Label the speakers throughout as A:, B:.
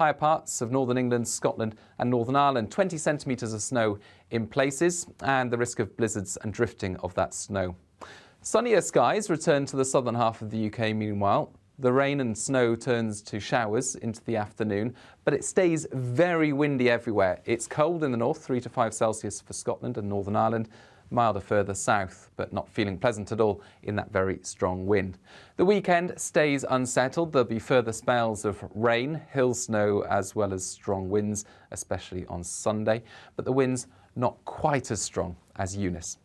A: Higher parts of northern England, Scotland and Northern Ireland, 20 centimetres of snow in places, and the risk of blizzards and drifting of that snow. Sunnier skies return to the southern half of the UK meanwhile. The rain and snow turns to showers into the afternoon, but it stays very windy everywhere. It's cold in the north, 3 to 5 Celsius for Scotland and Northern Ireland. Milder further south, but not feeling pleasant at all in that very strong wind. The weekend stays unsettled. There'll be further spells of rain, hill snow, as well as strong winds, especially on Sunday. But the winds not quite as strong as Eunice.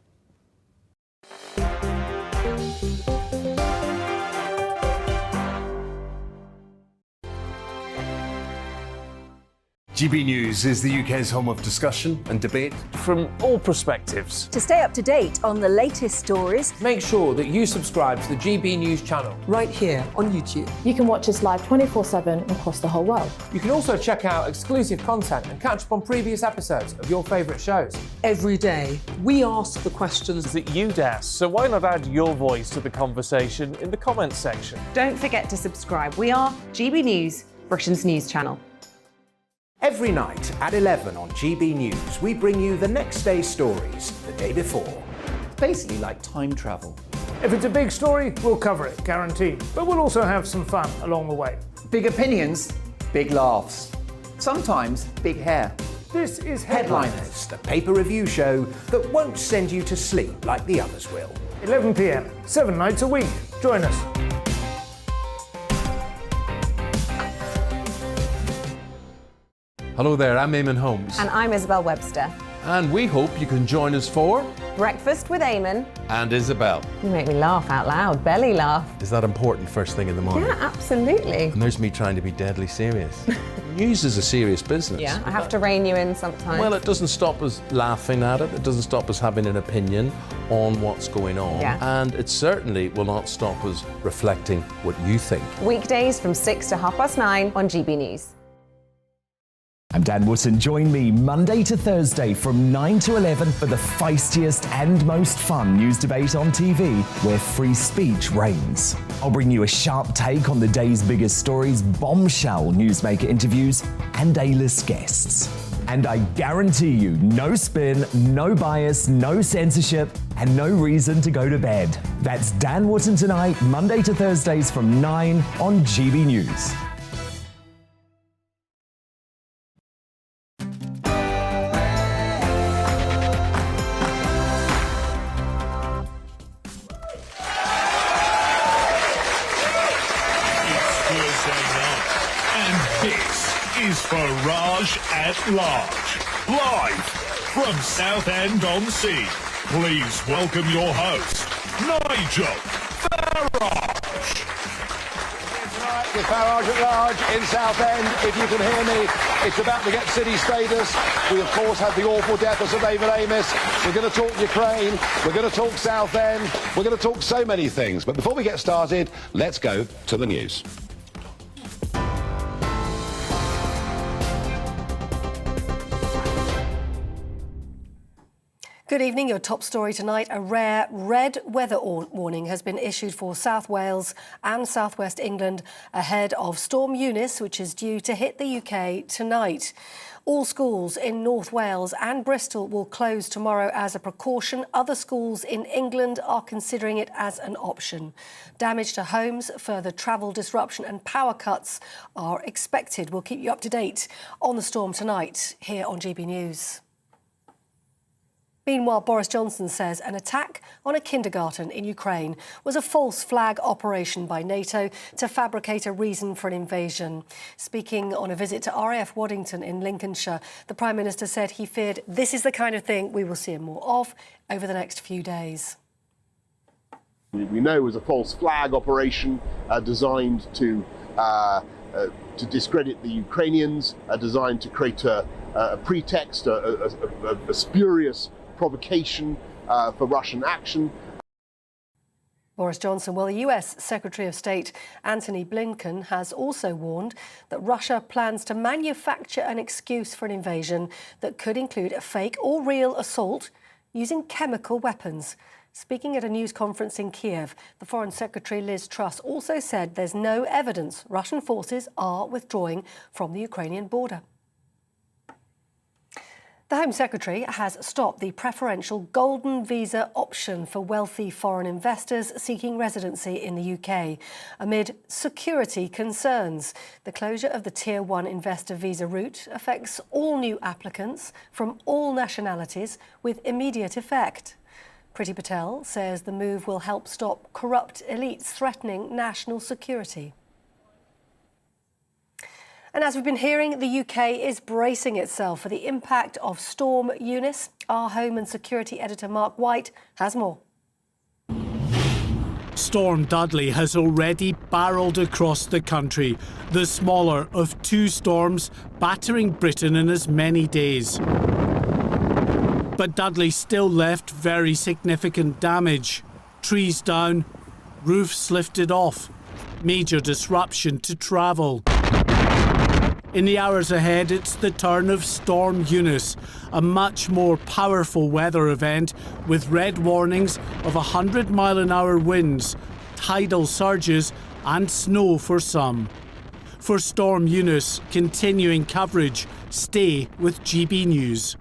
B: GB News is the UK's home of discussion and debate
C: from all perspectives.
D: To stay up to date on the latest stories,
C: make sure that you subscribe to the GB News channel
E: right here on YouTube.
F: You can watch us live 24/7 across the whole world.
C: You can also check out exclusive content and catch up on previous episodes of your favourite shows.
E: Every day, we ask the questions
C: that you'd ask, so why not add your voice to the conversation in the comments section?
G: Don't forget to subscribe. We are GB News, Britain's news channel.
H: Every night at 11 on GB News, we bring you the next day's stories the day before. It's basically like time travel.
I: If it's a big story, we'll cover it, guaranteed. But we'll also have some fun along the way.
J: Big opinions, big laughs. Sometimes big hair.
I: This is
H: Headliners, the paper review show that won't send you to sleep like the others will.
I: 11 p.m, 7 nights a week. Join us.
B: Hello there, I'm Eamon Holmes.
G: And I'm Isabel Webster.
B: And we hope you can join us for
G: Breakfast with Eamon
B: and Isabel.
G: You make me laugh out loud, belly laugh.
B: Is that important first thing in the morning?
G: Yeah, absolutely.
B: And there's me trying to be deadly serious. News is a serious business.
G: Yeah, I have to rein you in sometimes.
B: Well, it doesn't stop us laughing at it. It doesn't stop us having an opinion on what's going on.
G: Yeah.
B: And it certainly will not stop us reflecting what you think.
G: Weekdays from 6 to 9:30 on GB News.
K: I'm Dan Wootton. Join me Monday to Thursday from 9 to 11 for the feistiest and most fun news debate on TV, where free speech reigns. I'll bring you a sharp take on the day's biggest stories, bombshell newsmaker interviews, and A-list guests. And I guarantee you, no spin, no bias, no censorship, and no reason to go to bed. That's Dan Wootton tonight, Monday to Thursdays from 9 on GB News.
L: Farage at Large, live from Southend-on-sea. Please welcome your host, Nigel Farage.
M: With Farage at Large in Southend. If you can hear me, it's about to get city status. We of course had the awful death of Sir David Eunice. We're going to talk Ukraine, we're going to talk Southend, we're going to talk so many things. But before we get started, let's go to the news.
N: Good evening. Your top story tonight. A rare red weather warning has been issued for South Wales and South West England ahead of Storm Eunice, which is due to hit the UK tonight. All schools in North Wales and Bristol will close tomorrow as a precaution. Other schools in England are considering it as an option. Damage to homes, further travel disruption and power cuts are expected. We'll keep you up to date on the storm tonight here on GB News. Meanwhile, Boris Johnson says an attack on a kindergarten in Ukraine was a false flag operation by NATO to fabricate a reason for an invasion. Speaking on a visit to RAF Waddington in Lincolnshire, the Prime Minister said he feared this is the kind of thing we will see more of over the next few days.
O: We know it was a false flag operation designed to discredit the Ukrainians, designed to create a pretext, a spurious provocation for Russian action.
N: Boris Johnson. Well, the US Secretary of State Antony Blinken has also warned that Russia plans to manufacture an excuse for an invasion that could include a fake or real assault using chemical weapons. Speaking at a news conference in Kiev, the Foreign Secretary Liz Truss also said there's no evidence Russian forces are withdrawing from the Ukrainian border. The Home Secretary has stopped the preferential golden visa option for wealthy foreign investors seeking residency in the UK amid security concerns. The closure of the Tier 1 investor visa route affects all new applicants from all nationalities with immediate effect. Priti Patel says the move will help stop corrupt elites threatening national security. And as we've been hearing, the UK is bracing itself for the impact of Storm Eunice. Our Home and Security editor Mark White has more.
P: Storm Dudley has already barrelled across the country, the smaller of two storms battering Britain in as many days. But Dudley still left very significant damage. Trees down, roofs lifted off, major disruption to travel. In the hours ahead, it's the turn of Storm Eunice, a much more powerful weather event with red warnings of 100-mile-an-hour winds, tidal surges and snow for some. For Storm Eunice, continuing coverage. Stay with GB News.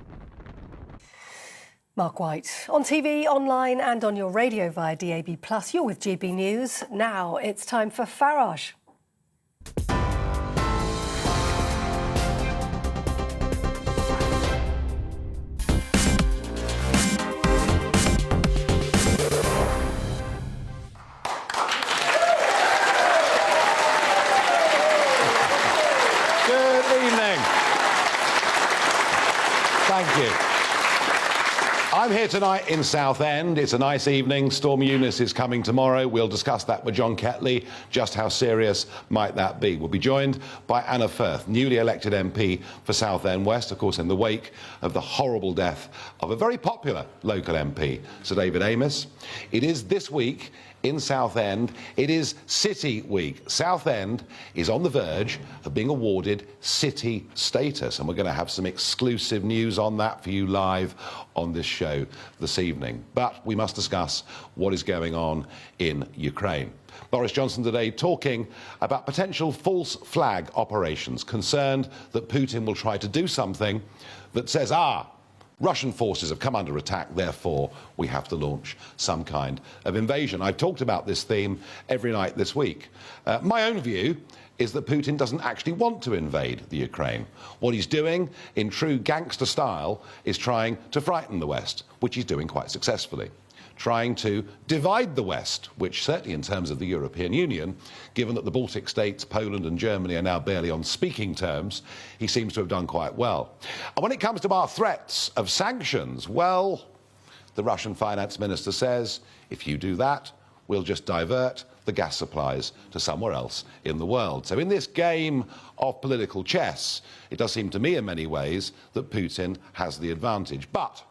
N: Mark White. On TV, online and on your radio via DAB+, you're with GB News. Now it's time for Farage.
M: Thank you. I'm here tonight in Southend. It's a nice evening. Storm Eunice is coming tomorrow. We'll discuss that with John Ketley. Just how serious might that be? We'll be joined by Anna Firth, newly elected MP for Southend West, of course, in the wake of the horrible death of a very popular local MP, Sir David Amos. It is this week in Southend. It is City Week. Southend is on the verge of being awarded city status, and we're going to have some exclusive news on that for you live on this show this evening. But we must discuss what is going on in Ukraine. Boris Johnson today talking about potential false flag operations, concerned that Putin will try to do something that says, Russian forces have come under attack, therefore we have to launch some kind of invasion. I've talked about this theme every night this week. My own view is that Putin doesn't actually want to invade the Ukraine. What he's doing, in true gangster style, is trying to frighten the West, which he's doing quite successfully. Trying to divide the West, which certainly in terms of the European Union, given that the Baltic states, Poland and Germany are now barely on speaking terms, he seems to have done quite well. And when it comes to our threats of sanctions, well, the Russian finance minister says, if you do that, we'll just divert the gas supplies to somewhere else in the world. So in this game of political chess, it does seem to me in many ways that Putin has the advantage. But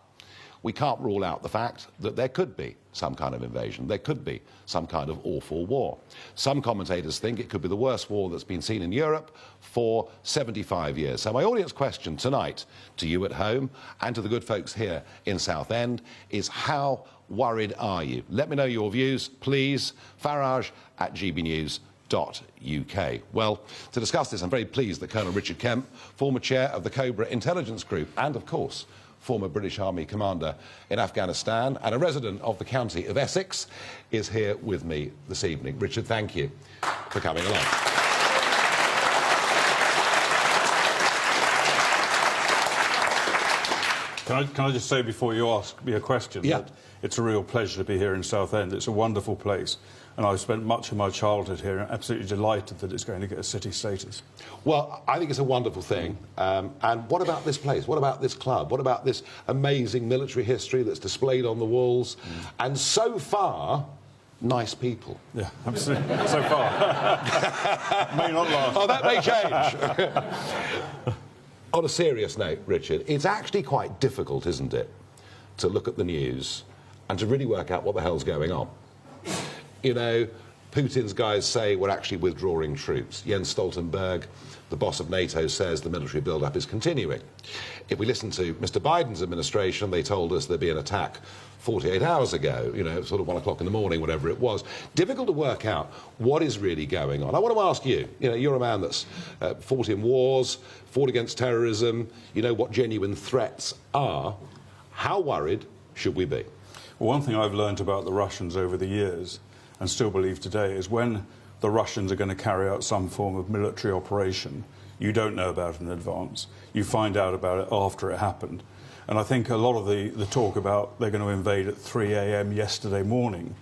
M: we can't rule out the fact that there could be some kind of invasion. There could be some kind of awful war. Some commentators think it could be the worst war that's been seen in Europe for 75 years. So my audience question tonight to you at home and to the good folks here in Southend is, how worried are you? Let me know your views, please. Farage@gbnews.uk. Well, to discuss this, I'm very pleased that Colonel Richard Kemp, former chair of the Cobra Intelligence Group and, of course, former British Army commander in Afghanistan and a resident of the county of Essex, is here with me this evening. Richard, thank you for coming along.
Q: Can I just say before you ask me a question that it's a real pleasure to be here in Southend. It's a wonderful place, and I've spent much of my childhood here, and absolutely delighted that it's going to get a city status.
M: Well, I think it's a wonderful thing. And what about this place? What about this club? What about this amazing military history that's displayed on the walls? And so far, nice people.
Q: Yeah, absolutely. So far. May not last.
M: Oh, that may change. On a serious note, Richard, it's actually quite difficult, isn't it, to look at the news and to really work out what the hell's going on. You know,
R: Putin's guys say we're actually withdrawing troops. Jens Stoltenberg, the boss of NATO, says the military build-up is continuing. If we listen to Mr. Biden's administration, they told us there'd be an attack 48 hours ago, you know, sort of 1 o'clock in the morning, whatever it was. Difficult to work out what is really going on. I want to ask you, you know, you're a man that's fought in wars, fought against terrorism, you know what genuine threats are. How worried should we be?
Q: Well, one thing I've learned about the Russians over the years, and still believe today, is when the Russians are going to carry out some form of military operation, you don't know about it in advance. You find out about it after it happened. And I think a lot of the talk about they're going to invade at 3 a.m. yesterday morning,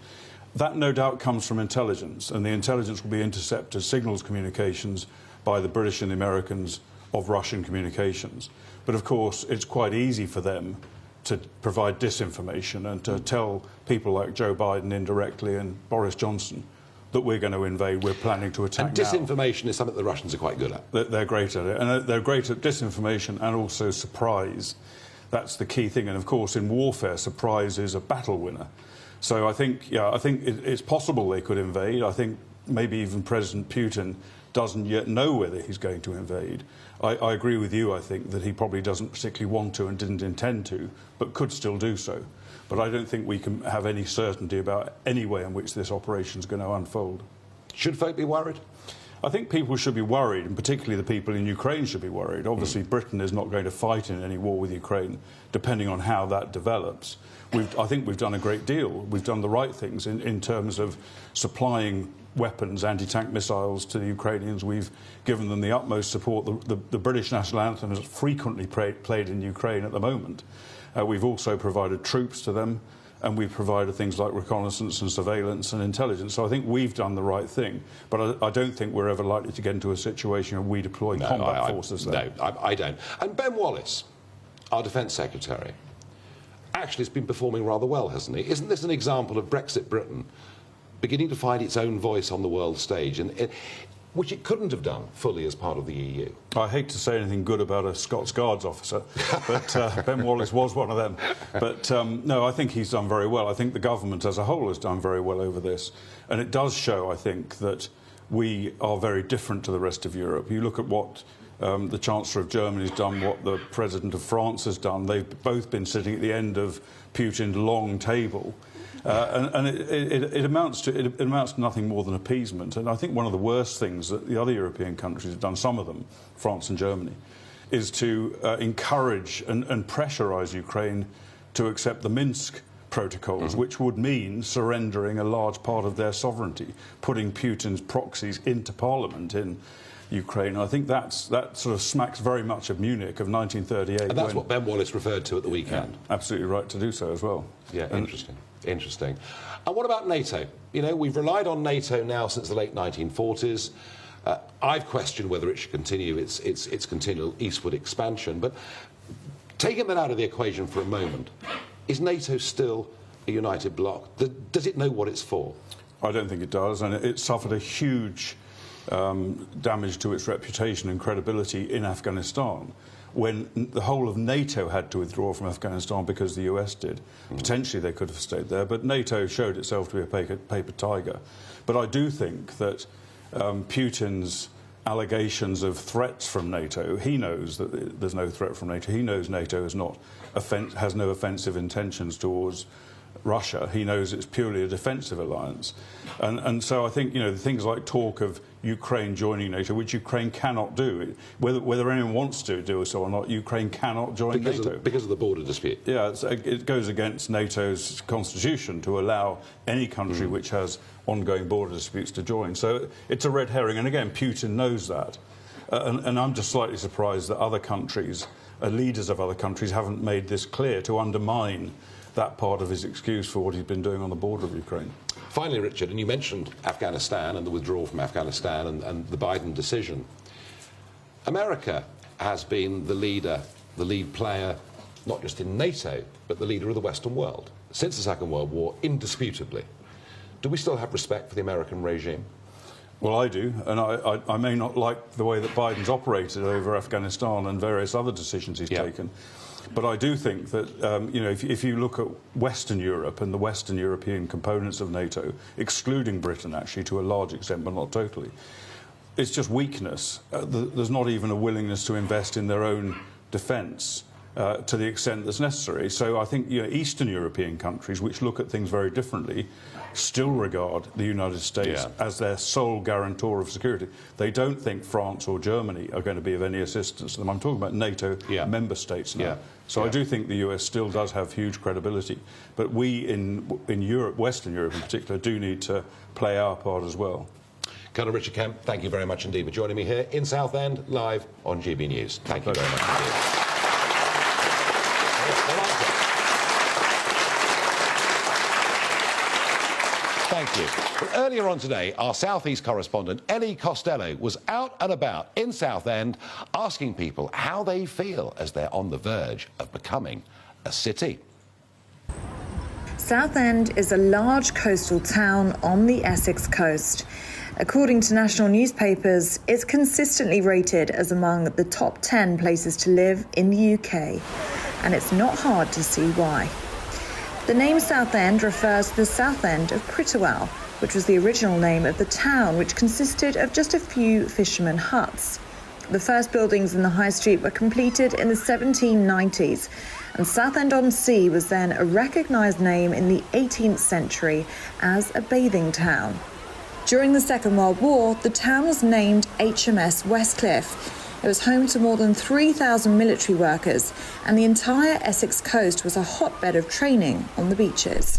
Q: that no doubt comes from intelligence, and the intelligence will be intercepted signals communications by the British and the Americans of Russian communications. But of course, it's quite easy for them to provide disinformation and to tell people like Joe Biden indirectly and Boris Johnson that we're going to invade, we're planning to attack
R: and disinformation is something the Russians are quite good at.
Q: They're great at it, and they're great at disinformation and also surprise. That's the key thing, and of course in warfare, surprise is a battle winner. So I think, yeah, it's possible they could invade. I think maybe even President Putin doesn't yet know whether he's going to invade. I agree with you, I think, that he probably doesn't particularly want to and didn't intend to, but could still do so. But I don't think we can have any certainty about any way in which this operation is going to unfold.
R: Should folk be worried?
Q: I think people should be worried, and particularly the people in Ukraine should be worried. Obviously, Britain is not going to fight in any war with Ukraine, depending on how that develops. I think we've done a great deal. We've done the right things in terms of supplying weapons, anti-tank missiles to the Ukrainians. We've given them the utmost support. The British national anthem is frequently played in Ukraine at the moment. We've also provided troops to them, and we've provided things like reconnaissance and surveillance and intelligence. So I think we've done the right thing. But I don't think we're ever likely to get into a situation where we deploy combat forces there.
R: No, I don't. And Ben Wallace, our Defence Secretary, actually has been performing rather well, hasn't he? Isn't this an example of Brexit Britain beginning to find its own voice on the world stage, which it couldn't have done fully as part of the EU?
Q: I hate to say anything good about a Scots Guards officer, but Ben Wallace was one of them. But no, I think he's done very well. I think the government as a whole has done very well over this. And it does show, I think, that we are very different to the rest of Europe. You look at what the Chancellor of Germany has done, what the President of France has done. They've both been sitting at the end of Putin's long table. And it amounts to nothing more than appeasement. And I think one of the worst things that the other European countries have done, some of them, France and Germany, is to encourage and pressurise Ukraine to accept the Minsk protocols, which would mean surrendering a large part of their sovereignty, putting Putin's proxies into parliament in Ukraine. I think that sort of smacks very much of Munich of 1938.
R: And that's what Ben Wallace referred to at the weekend.
Q: Yeah, absolutely right to do so as well.
R: Yeah, interesting. Interesting. And what about NATO? You know, we've relied on NATO now since the late 1940s. I've questioned whether it should continue its continual eastward expansion. But taking that out of the equation for a moment, is NATO still a united bloc? Does it know what it's for?
Q: I don't think it does, and it suffered a huge damage to its reputation and credibility in Afghanistan when the whole of NATO had to withdraw from Afghanistan because the US did. Potentially they could have stayed there, but NATO showed itself to be a paper tiger. But I do think that Putin's allegations of threats from NATO, he knows that there's no threat from NATO. He knows NATO has no offensive intentions towards Russia. He knows it's purely a defensive alliance. And so I think, you know, things like talk of Ukraine joining NATO, which Ukraine cannot do, whether anyone wants to do so or not, Ukraine cannot join NATO.
R: Because of the border dispute.
Q: Yeah, it goes against NATO's constitution to allow any country which has ongoing border disputes to join. So it's a red herring, and again, Putin knows that. And I'm just slightly surprised that other countries, leaders of other countries, haven't made this clear to undermine that part of his excuse for what he's been doing on the border of Ukraine.
R: Finally, Richard, and you mentioned Afghanistan and the withdrawal from Afghanistan and the Biden decision. America has been the lead player, not just in NATO, but the leader of the Western world. Since the Second World War, indisputably. Do we still have respect for the American regime?
Q: Well, I do, and I may not like the way that Biden's operated over Afghanistan and various other decisions he's taken, but I do think that, you know, if you look at Western Europe and the Western European components of NATO, excluding Britain, actually, to a large extent, but not totally, it's just weakness. There's not even a willingness to invest in their own defence to the extent that's necessary. So I think, you know, Eastern European countries, which look at things very differently, still regard the United States as their sole guarantor of security. They don't think France or Germany are going to be of any assistance to them. I'm talking about NATO member states now. So I do think the US still does have huge credibility. But we in Europe, Western Europe in particular, do need to play our part as well.
R: Colonel Richard Kemp, thank you very much indeed for joining me here in Southend, live on GB News. Thank you very much indeed. Thank you. Well, earlier on today, our South East correspondent, Ellie Costello, was out and about in Southend asking people how they feel as they're on the verge of becoming a city.
S: Southend is a large coastal town on the Essex coast. According to national newspapers, it's consistently rated as among the top 10 places to live in the UK, and it's not hard to see why. The name Southend refers to the south end of Pritterwell, which was the original name of the town, which consisted of just a few fishermen huts. The first buildings in the high street were completed in the 1790s, and Southend-on-sea was then a recognised name in the 18th century as a bathing town. During the Second World War, the town was named HMS Westcliff. It was home to more than 3,000 military workers, and the entire Essex coast was a hotbed of training on the beaches.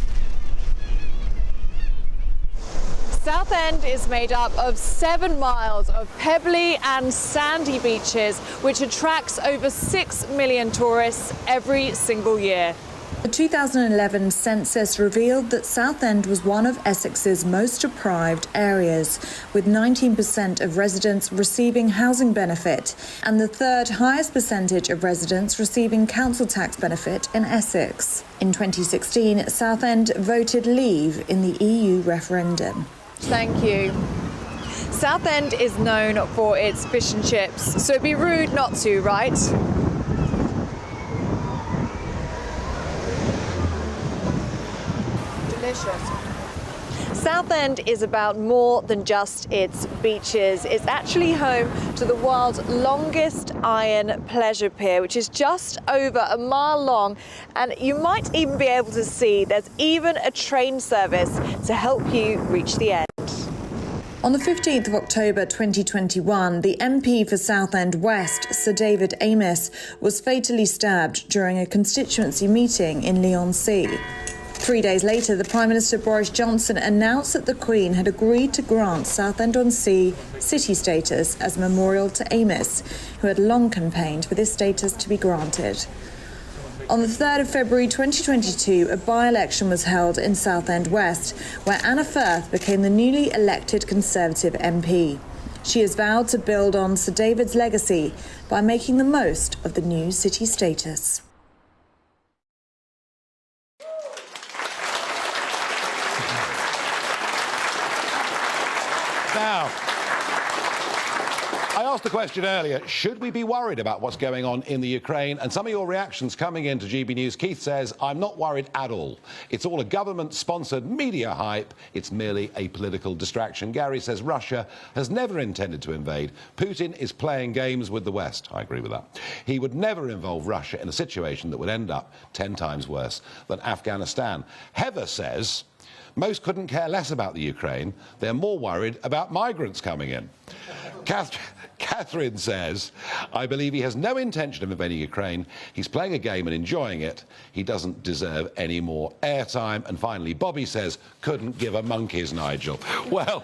T: Southend is made up of 7 miles of pebbly and sandy beaches, which attracts over 6 million tourists every single year.
S: The 2011 census revealed that Southend was one of Essex's most deprived areas, with 19% of residents receiving housing benefit and the third highest percentage of residents receiving council tax benefit in Essex. In 2016, Southend voted leave in the EU referendum.
T: Thank you. Southend is known for its fish and chips, so it'd be rude not to, right? Southend is about more than just its beaches. It's actually home to the world's longest iron pleasure pier, which is just over a mile long, and you might even be able to see there's even a train service to help you reach the end.
S: On the 15th of October 2021, the MP for Southend West, Sir David Eunice, was fatally stabbed during a constituency meeting in Southend-on-sea. 3 days later, the Prime Minister Boris Johnson announced that the Queen had agreed to grant Southend-on-sea city status as a memorial to Eunice, who had long campaigned for this status to be granted. On the 3rd of February 2022, a by-election was held in Southend West, where Anna Firth became the newly elected Conservative MP. She has vowed to build on Sir David's legacy by making the most of the new city status.
R: Now, I asked the question earlier, should we be worried about what's going on in the Ukraine? And some of your reactions coming into GB News. Keith says, I'm not worried at all. It's all a government-sponsored media hype. It's merely a political distraction. Gary says Russia has never intended to invade. Putin is playing games with the West. I agree with that. He would never involve Russia in a situation that would end up 10 times worse than Afghanistan. Heather says, most couldn't care less about the Ukraine. They're more worried about migrants coming in. Catherine says, I believe he has no intention of invading Ukraine. He's playing a game and enjoying it. He doesn't deserve any more airtime. And finally, Bobby says, couldn't give a monkey's, Nigel. Well,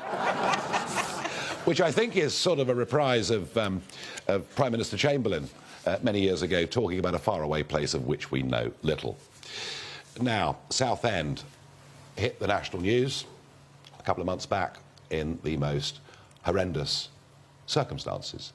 R: which I think is sort of a reprise of Prime Minister Chamberlain many years ago, talking about a faraway place of which we know little. Now, Southend hit the national news a couple of months back in the most horrendous circumstances.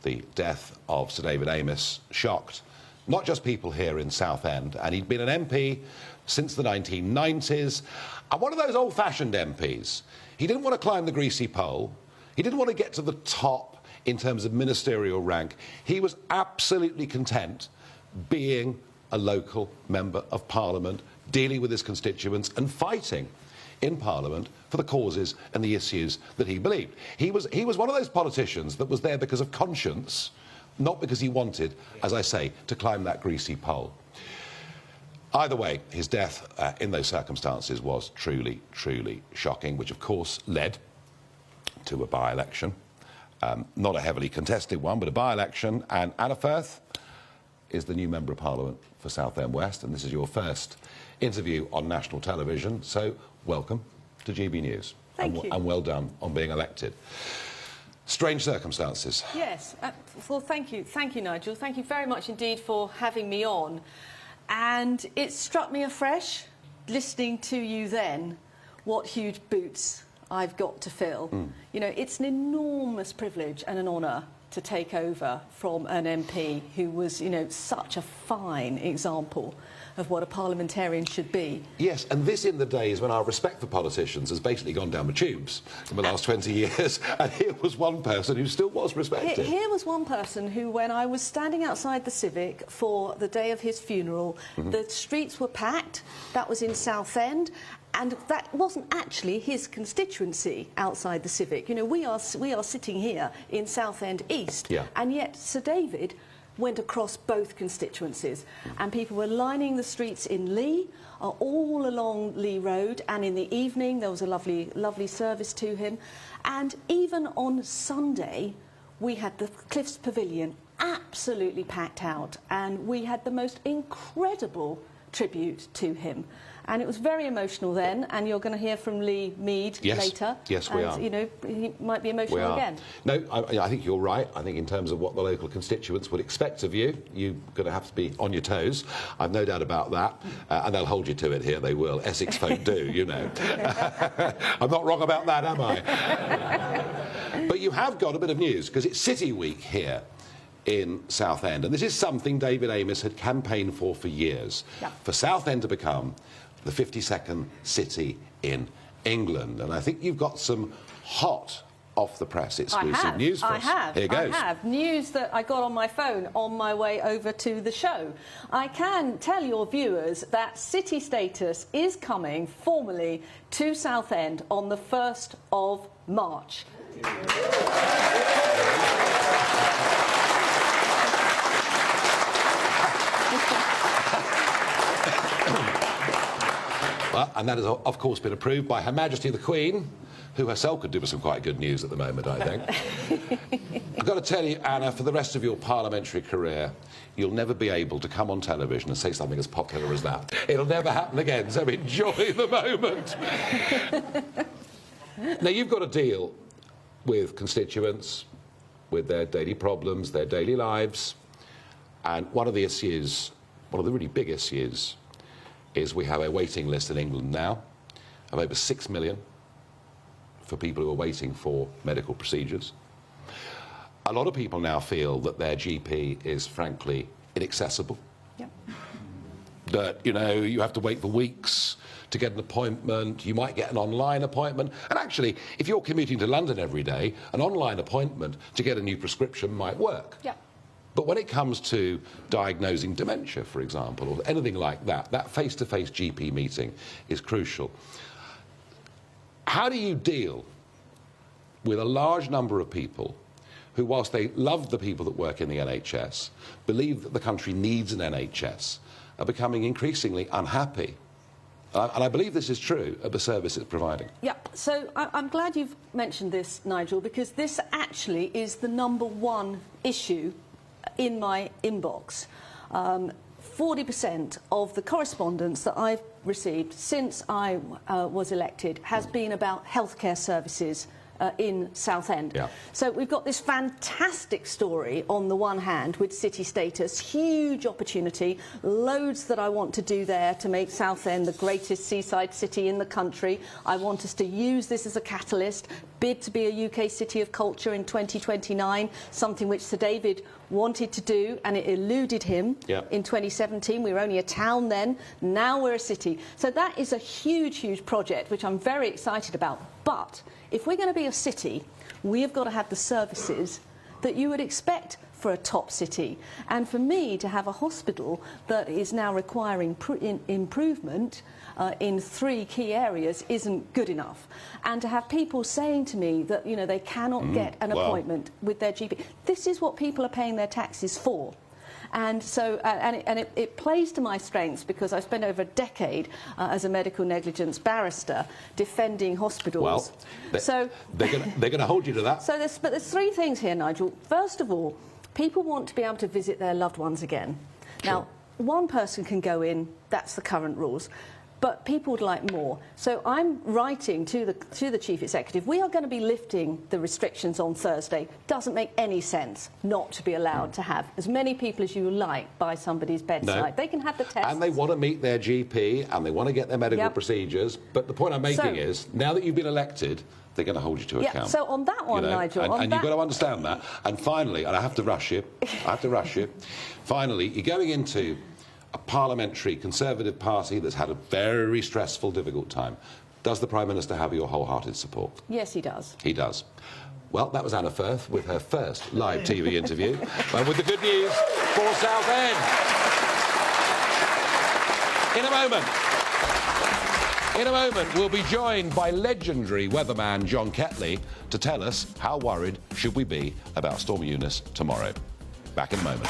R: The death of Sir David Eunice shocked not just people here in Southend, and he'd been an MP since the 1990s, and one of those old-fashioned MPs. He didn't want to climb the greasy pole, He didn't want to get to the top in terms of ministerial rank. He was absolutely content being a local member of Parliament, dealing with his constituents and fighting in Parliament for the causes and the issues that he believed. He was one of those politicians that was there because of conscience, not because he wanted, as I say, to climb that greasy pole. Either way, his death in those circumstances was truly, truly shocking, which of course led to a by-election. Not a heavily contested one, but a by-election. And Anna Firth is the new Member of Parliament for Southend West, and this is your first interview on national television, so welcome to GB News.
U: Thank you.
R: And well done on being elected. Strange circumstances.
U: Yes, well, thank you, Nigel. Thank you very much indeed for having me on. And it struck me afresh, listening to you then, what huge boots I've got to fill. You know, it's an enormous privilege and an honour to take over from an MP who was, you know, such a fine example of what a parliamentarian should be.
R: Yes, and this in the days when our respect for politicians has basically gone down the tubes in the last 20 years, and here was one person who still was respected.
U: Here was one person who, when I was standing outside the Civic for the day of his funeral, the streets were packed. That was in Southend. And that wasn't actually his constituency outside the Civic. You know, we are sitting here in Southend East, and yet Sir David went across both constituencies, and people were lining the streets in Lee, all along Lee Road, and in the evening there was a lovely, lovely service to him. And even on Sunday, we had the Cliffs Pavilion absolutely packed out, and we had the most incredible tribute to him. And it was very emotional then, and you're going to hear from Lee Mead later.
R: Yes, we are.
U: You know, he might be emotional again.
R: No, I think you're right. I think in terms of what the local constituents would expect of you, you're going to have to be on your toes. I've no doubt about that. And they'll hold you to it here, they will. Essex folk do, you know. I'm not wrong about that, am I? But you have got a bit of news, because it's City Week here in Southend. And this is something David Amess had campaigned for years. For Southend to become the 52nd city in England. And I think you've got some hot, off-the-press exclusive news for us. Here goes.
U: I have. News that I got on my phone on my way over to the show. I can tell your viewers that City Status is coming formally to Southend on the 1st of March.
R: And that has, of course, been approved by Her Majesty the Queen, who herself could do with some quite good news at the moment, I think. I've got to tell you, Anna, for the rest of your parliamentary career, you'll never be able to come on television and say something as popular as that. It'll never happen again, so enjoy the moment. Now, you've got to deal with constituents, with their daily problems, their daily lives, and one of the issues, one of the really big issues, is we have a waiting list in England now of over 6 million for people who are waiting for medical procedures. A lot of people now feel that their GP is frankly inaccessible. That, you know, you have to wait for weeks to get an appointment, you might get an online appointment, and actually, if you're commuting to London every day, an online appointment to get a new prescription might work. But when it comes to diagnosing dementia, for example, or anything like that, that face-to-face GP meeting is crucial. How do you deal with a large number of people who, whilst they love the people that work in the NHS, believe that the country needs an NHS, are becoming increasingly unhappy? And I believe this is true of the service it's providing.
U: So I'm glad you've mentioned this, Nigel, because this actually is the #1 issue in my inbox. 40% of the correspondence that I've received since I was elected has been about healthcare services in Southend. So we've got this fantastic story on the one hand with City Status, huge opportunity, loads that I want to do there to make Southend the greatest seaside city in the country. I want us to use this as a catalyst, bid to be a UK City of Culture in 2029, something which Sir David wanted to do and it eluded him in 2017. We were only a town then, now we're a city. So that is a huge, huge project which I'm very excited about. But if we're going to be a city, We have got to have the services that you would expect for a top city. And for me to have a hospital that is now requiring improvement in 3 key areas isn't good enough. And to have people saying to me that, you know, they cannot get an appointment with their GP. This is what people are paying their taxes for. And so, it plays to my strengths because I spent over a decade as a medical negligence barrister defending hospitals.
R: Well, they're going to hold you to that.
U: So there's 3 things here, Nigel. First of all, people want to be able to visit their loved ones again.
R: Sure.
U: Now, 1 person can go in. That's the current rules. But people would like more. So I'm writing to the Chief Executive, we are going to be lifting the restrictions on Thursday. Doesn't make any sense not to be allowed to have as many people as you like by somebody's bedside.
R: No.
U: They can have the tests.
R: And they want to meet their GP and they want to get their medical procedures. But the point I'm making is, now that you've been elected, they're going to hold you to account.
U: So on that one, Nigel...
R: And you've got to understand that. And finally, and I have to rush you, finally, you're going into a parliamentary Conservative party that's had a very stressful, difficult time. Does the Prime Minister have your wholehearted support?
U: Yes, he does.
R: He does. Well, that was Anna Firth with her first live TV interview. And with the good news for Southend. In a moment, we'll be joined by legendary weatherman John Ketley to tell us how worried should we be about Storm Eunice tomorrow. Back in a moment.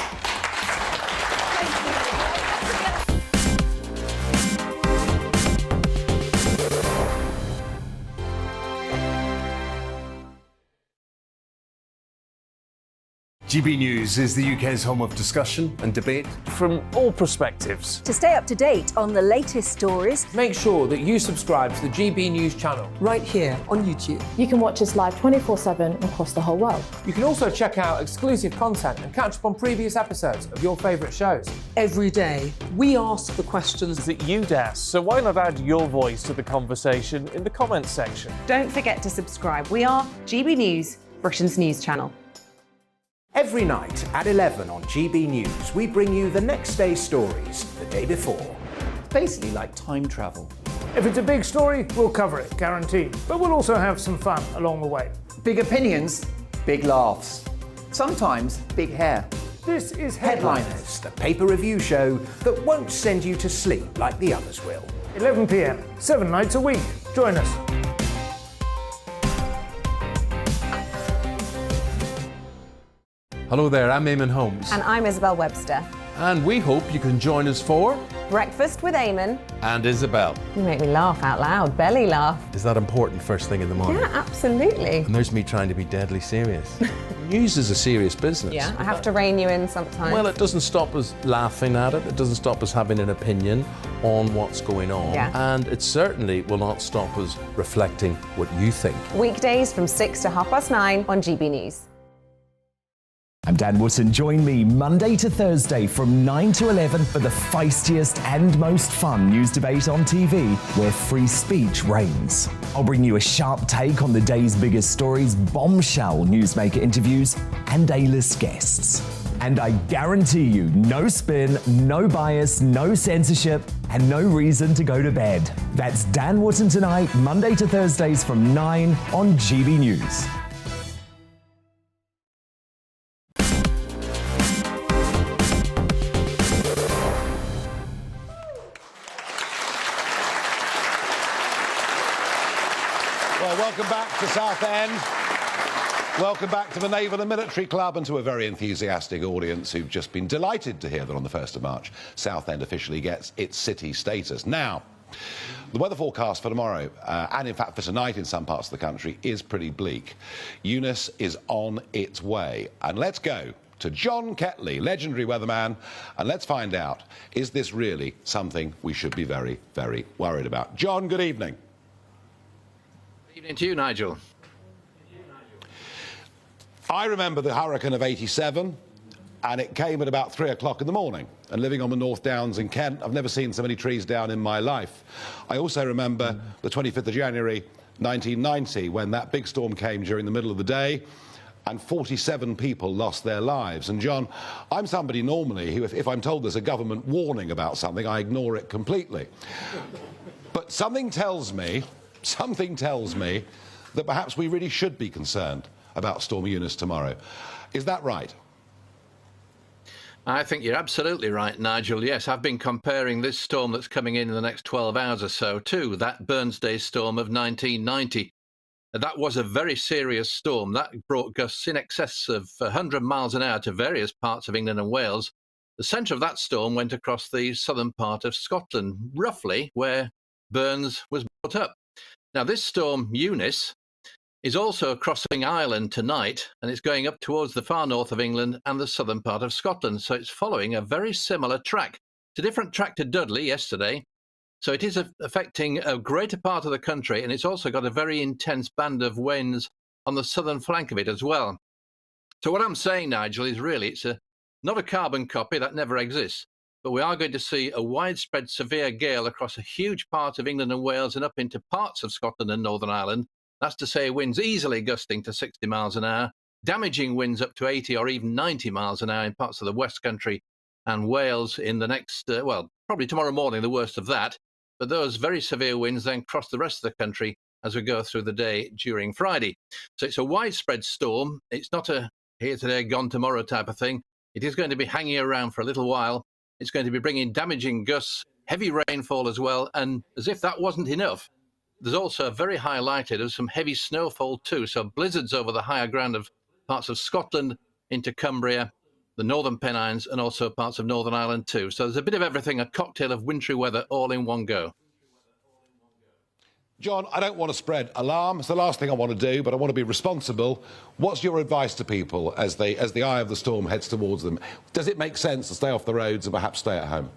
B: GB News is the UK's home of discussion and debate from all perspectives.
D: To stay up to date on the latest stories,
C: make sure that you subscribe to the GB News channel.
E: Right here on YouTube.
F: You can watch us live 24/7 across the whole world.
C: You can also check out exclusive content and catch up on previous episodes of your favourite shows.
E: Every day, we ask the questions
I: that you'd ask, so why not add your voice to the conversation in the comments section?
G: Don't forget to subscribe. We are GB News, Britain's news channel.
H: Every night at 11 on GB News, we bring you the next day's stories the day before.
J: It's basically like time travel.
I: If it's a big story, we'll cover it, guaranteed. But we'll also have some fun along the way.
J: Big opinions, big laughs. Sometimes big hair.
I: This is
H: Headliners, the paper review show that won't send you to sleep like the others will.
I: 11 p.m, 7 nights a week. Join us.
B: Hello there, I'm Eamon Holmes.
A: And I'm Isabel Webster.
B: And we hope you can join us for...
A: Breakfast with Eamon.
B: And Isabel.
A: You make me laugh out loud, belly laugh.
B: Is that important first thing in the morning?
A: Yeah, absolutely.
B: And there's me trying to be deadly serious. News is a serious business.
A: Yeah, I have to rein you in sometimes.
B: Well, it doesn't stop us laughing at it. It doesn't stop us having an opinion on what's going on.
A: Yeah.
B: And it certainly will not stop us reflecting what you think.
A: Weekdays from 6 to 9:30 on GB News.
K: I'm Dan Wootton. Join me Monday to Thursday from 9 to 11 for the feistiest and most fun news debate on TV, where free speech reigns. I'll bring you a sharp take on the day's biggest stories, bombshell newsmaker interviews, and A-list guests. And I guarantee you, no spin, no bias, no censorship, and no reason to go to bed. That's Dan Wootton tonight, Monday to Thursdays from 9 on GB News.
R: Welcome back to Southend. Welcome back to the Naval and Military Club and to a very enthusiastic audience who've just been delighted to hear that on the 1st of March, Southend officially gets its city status. Now, the weather forecast for tomorrow, and in fact for tonight in some parts of the country, is pretty bleak. Eunice is on its way. And let's go to John Ketley, legendary weatherman, and let's find out, is this really something we should be very, very worried about? John, good evening.
V: Good evening to you, Nigel.
R: I remember the hurricane of '87, and it came at about 3 o'clock in the morning. And living on the North Downs in Kent, I've never seen so many trees down in my life. I also remember the 25th of January 1990, when that big storm came during the middle of the day, and 47 people lost their lives. And John, I'm somebody normally who, if I'm told there's a government warning about something, I ignore it completely. But something tells me that perhaps we really should be concerned about Storm Eunice tomorrow. Is that right?
V: I think you're absolutely right, Nigel. Yes, I've been comparing this storm that's coming in the next 12 hours or so to that Burnsday storm of 1990. That was a very serious storm. That brought gusts in excess of 100 miles an hour to various parts of England and Wales. The centre of that storm went across the southern part of Scotland, roughly where Burns was brought up. Now, this storm, Eunice, is also crossing Ireland tonight, and it's going up towards the far north of England and the southern part of Scotland. So it's following a very similar track. It's a different track to Dudley yesterday. So it is affecting a greater part of the country, and it's also got a very intense band of winds on the southern flank of it as well. So what I'm saying, Nigel, is really it's not a carbon copy, that never exists, but we are going to see a widespread severe gale across a huge part of England and Wales and up into parts of Scotland and Northern Ireland. That's to say winds easily gusting to 60 miles an hour, damaging winds up to 80 or even 90 miles an hour in parts of the West Country and Wales in the next, well, probably tomorrow morning, the worst of that. But those very severe winds then cross the rest of the country as we go through the day during Friday. So it's a widespread storm. It's not a here today, gone tomorrow type of thing. It is going to be hanging around for a little while. It's going to be bringing damaging gusts, heavy rainfall as well. And as if that wasn't enough, there's also a very high likelihood of some heavy snowfall too. So blizzards over the higher ground of parts of Scotland into Cumbria, the Northern Pennines, and also parts of Northern Ireland too. So there's a bit of everything, a cocktail of wintry weather all in one go.
R: John, I don't want to spread alarm. It's the last thing I want to do, but I want to be responsible. What's your advice to people as the eye of the storm heads towards them? Does it make sense to stay off the roads and perhaps stay at home?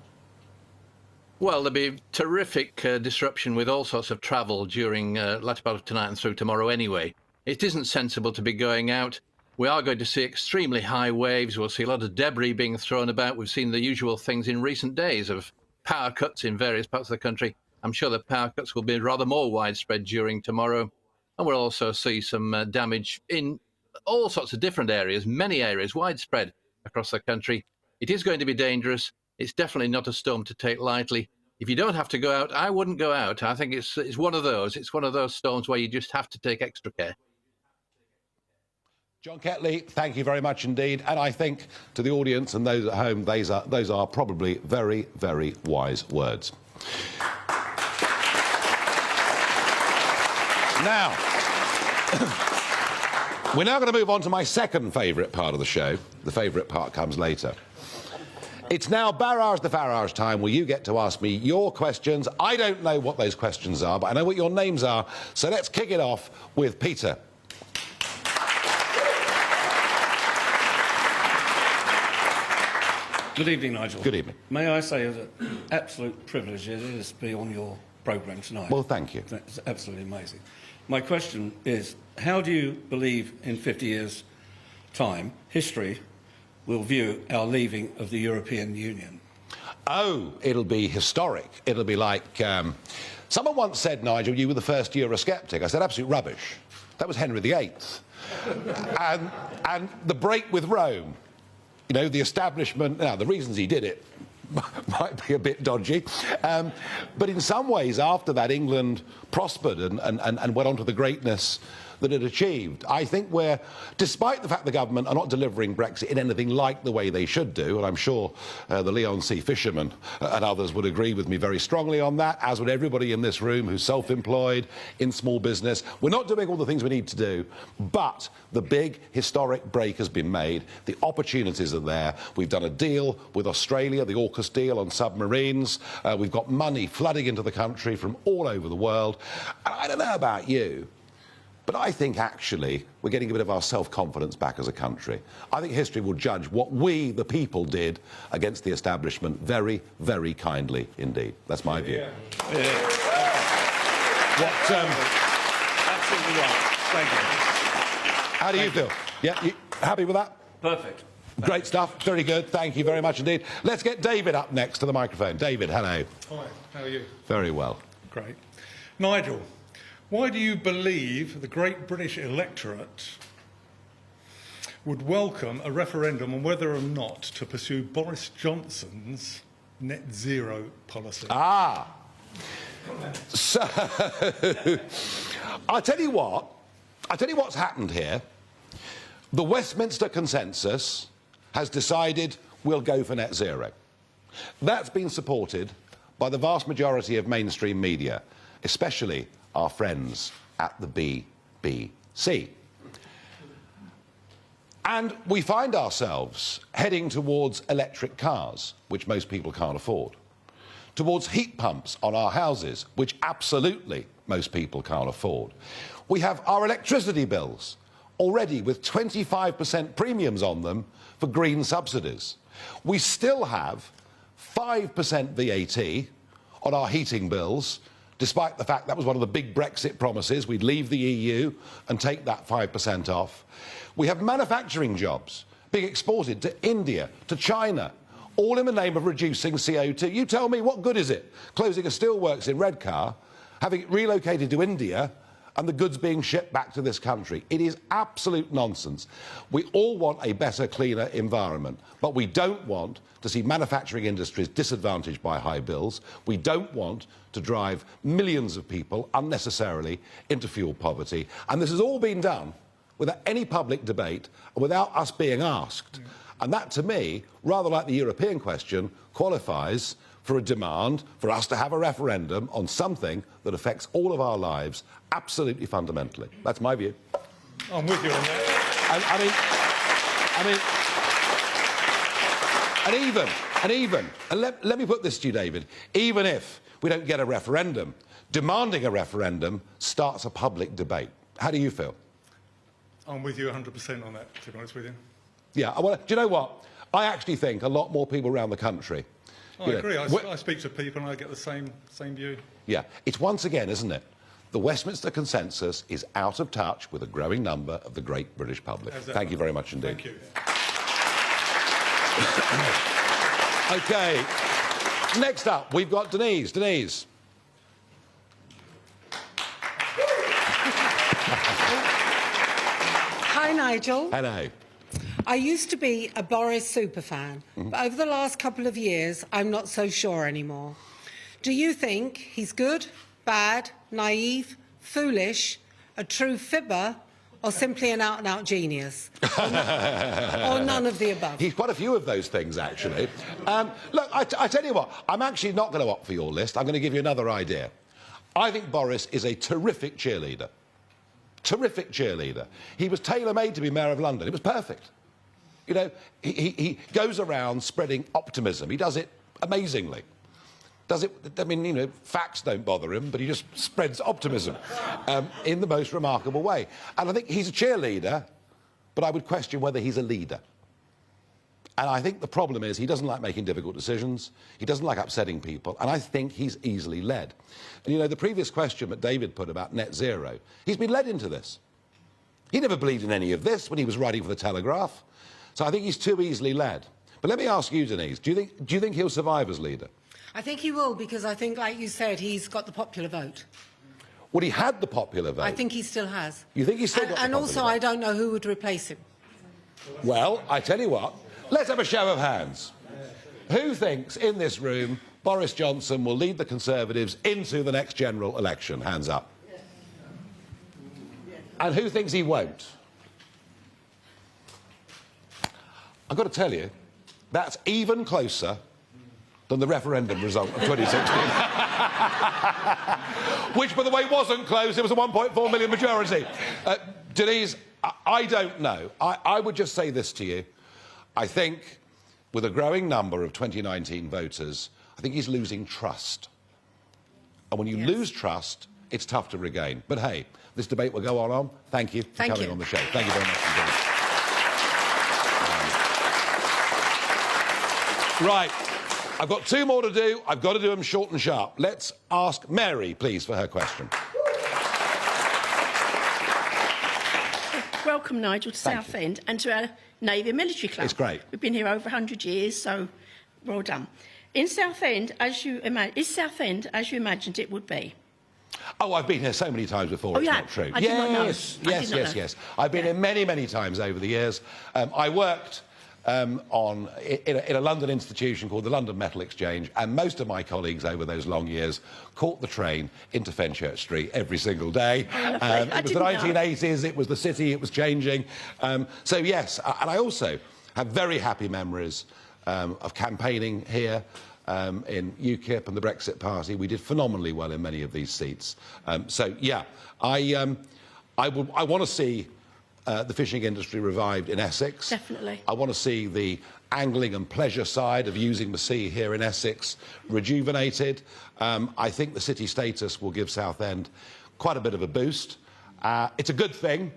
V: Well, there'll be terrific disruption with all sorts of travel during latter part of tonight and through tomorrow anyway. It isn't sensible to be going out. We are going to see extremely high waves. We'll see a lot of debris being thrown about. We've seen the usual things in recent days of power cuts in various parts of the country. I'm sure the power cuts will be rather more widespread during tomorrow. And we'll also see some damage in all sorts of different areas, many areas, widespread across the country. It is going to be dangerous. It's definitely not a storm to take lightly. If you don't have to go out, I wouldn't go out. I think it's one of those. It's one of those storms where you just have to take extra care.
R: John Ketley, thank you very much indeed. And I think to the audience and those at home, those are probably very, very wise words. Now, we're now going to move on to my second favourite part of the show. The favourite part comes later. It's now Barrage the Farage time, where you get to ask me your questions. I don't know what those questions are, but I know what your names are. So let's kick it off with Peter.
L: Good evening, Nigel.
R: Good evening.
L: May I say it's an absolute privilege it is to be on your programme tonight.
R: Well, thank you.
L: It's absolutely amazing. My question is, how do you believe in 50 years' time history will view our leaving of the European Union?
R: Oh, it'll be historic. It'll be like... someone once said, Nigel, you were the first Eurosceptic. I said, absolute rubbish. That was Henry VIII. and the break with Rome. You know, the establishment... Now, the reasons he did it might be a bit dodgy. But in some ways, after that, England prospered and went on to the greatness that it achieved. I think we're, despite the fact the government are not delivering Brexit in anything like the way they should do, and I'm sure the Southend-on-sea fishermen and others would agree with me very strongly on that, as would everybody in this room who's self-employed, in small business. We're not doing all the things we need to do, but the big historic break has been made. The opportunities are there. We've done a deal with Australia, the AUKUS deal on submarines. We've got money flooding into the country from all over the world. And I don't know about you, but I think, actually, we're getting a bit of our self-confidence back as a country. I think history will judge what we, the people, did against the establishment very, very kindly indeed. That's my view.
L: Absolutely right. Thank you.
R: How do you feel? Yeah, you happy with that?
L: Perfect.
R: Great stuff. Very good. Thank you very much indeed. Let's get David up next to the microphone. David, hello.
O: Hi, how are you?
R: Very well.
O: Great. Nigel, why do you believe the great British electorate would welcome a referendum on whether or not to pursue Boris Johnson's net zero policy?
R: Ah. So, I'll tell you what's happened here. The Westminster consensus has decided we'll go for net zero. That's been supported by the vast majority of mainstream media, especially our friends at the BBC. And we find ourselves heading towards electric cars, which most people can't afford, towards heat pumps on our houses, which absolutely most people can't afford. We have our electricity bills already with 25% premiums on them for green subsidies. We still have 5% VAT on our heating bills, despite the fact that was one of the big Brexit promises. We'd leave the EU and take that 5% off. We have manufacturing jobs being exported to India, to China, all in the name of reducing CO2. You tell me, what good is it closing a steelworks in Redcar, having it relocated to India, and the goods being shipped back to this country? It is absolute nonsense. We all want a better, cleaner environment, but we don't want to see manufacturing industries disadvantaged by high bills. We don't want to drive millions of people unnecessarily into fuel poverty. And this has all been done without any public debate and without us being asked. And that, to me, rather like the European question, qualifies for a demand for us to have a referendum on something that affects all of our lives absolutely fundamentally. That's my view.
O: I'm with you on that.
R: Let me put this to you, David, even if we don't get a referendum, demanding a referendum starts a public debate. How do you feel?
O: I'm with you 100% on that, to be honest with you.
R: Yeah, well, do you know what? I actually think a lot more people around the country...
O: I agree. I speak to people and I get the same view.
R: Yeah, it's once again, isn't it? The Westminster consensus is out of touch with a growing number of the great British public. Thank you very much indeed.
O: Thank you.
R: OK, next up, we've got Denise. Denise.
E: Hi, Nigel.
R: Hello.
E: I used to be a Boris superfan, but over the last couple of years, I'm not so sure anymore. Do you think he's good, bad, naive, foolish, a true fibber, or simply an out-and-out genius? Or none of the above?
R: He's quite a few of those things, actually. Look, I tell you what, I'm actually not going to opt for your list. I'm going to give you another idea. I think Boris is a terrific cheerleader. Terrific cheerleader. He was tailor-made to be Mayor of London. It was perfect. You know, he goes around spreading optimism. He does it amazingly. Does it, I mean, you know, facts don't bother him, but he just spreads optimism in the most remarkable way. And I think he's a cheerleader, but I would question whether he's a leader. And I think the problem is he doesn't like making difficult decisions. He doesn't like upsetting people. And I think he's easily led. And, you know, the previous question that David put about net zero, he's been led into this. He never believed in any of this when he was writing for The Telegraph. So I think he's too easily led. But let me ask you, Denise, do you think he'll survive as leader?
E: I think he will, because I think, like you said, he's got the popular vote.
R: Well, he had the popular vote.
E: I think he still has.
R: You think he's still got the popular vote?
E: And also, I don't know who would replace him.
R: Well, I tell you what, let's have a show of hands. Who thinks in this room Boris Johnson will lead the Conservatives into the next general election? Hands up. And who thinks he won't? I've got to tell you, that's even closer than the referendum result of 2016. Which, by the way, wasn't close. It was a 1.4 million majority. Denise, I don't know. I would just say this to you. I think, with a growing number of 2019 voters, I think he's losing trust. And when you lose trust, it's tough to regain. But hey, this debate will go on. Thank you for coming on the show. Thank you very much indeed. Right, I've got two more to do. I've got to do them short and sharp. Let's ask Mary, please, for her question.
N: Welcome, Nigel, to Southend and to our Navy and Military Club.
R: It's great.
N: We've been here over 100 years, so well done. In Southend, is Southend as you imagined it would be?
R: Oh, I've been here so many times before. It's not true.
N: I did not know.
R: Yes. I've been here many, many times over the years. I worked in a London institution called the London Metal Exchange, and most of my colleagues over those long years caught the train into Fenchurch Street every single day. It was the 1980s, it was the city, it was changing. So yes, and I also have very happy memories of campaigning here in UKIP and the Brexit Party. We did phenomenally well in many of these seats. So yeah, I want to see the fishing industry revived in Essex.
N: Definitely.
R: I want to see the angling and pleasure side of using the sea here in Essex rejuvenated. I think the city status will give Southend quite a bit of a boost. It's a good thing,